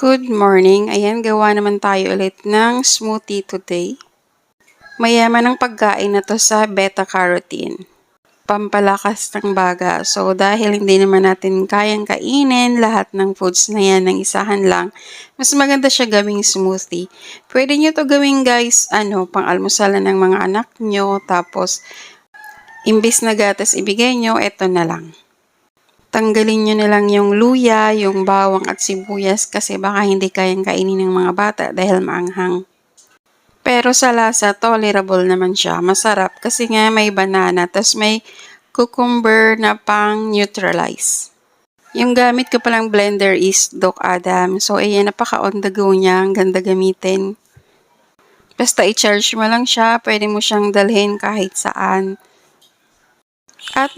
Good morning. Ayan, gawa naman tayo ulit ng smoothie today. Mayaman ang pagkain na to sa beta-carotene. Pampalakas ng baga. So, dahil hindi naman natin kayang kainin lahat ng foods na yan ng isahan lang, mas maganda siya gawing smoothie. Pwede nyo to gawing guys, pang-almusalan ng mga anak nyo, tapos imbis na gatas ibigay nyo, eto na lang. Tanggalin nyo na lang yung luya, yung bawang at sibuyas kasi baka hindi kayang kainin ng mga bata dahil maanghang. Pero sa lasa, tolerable naman siya. Masarap kasi nga may banana, tas may cucumber na pang-neutralize. Yung gamit ko palang blender is Doc Adam. So, ayan, napaka-on the go niya. Ang ganda gamitin. Basta i-charge mo lang siya. Pwede mo siyang dalhin kahit saan. At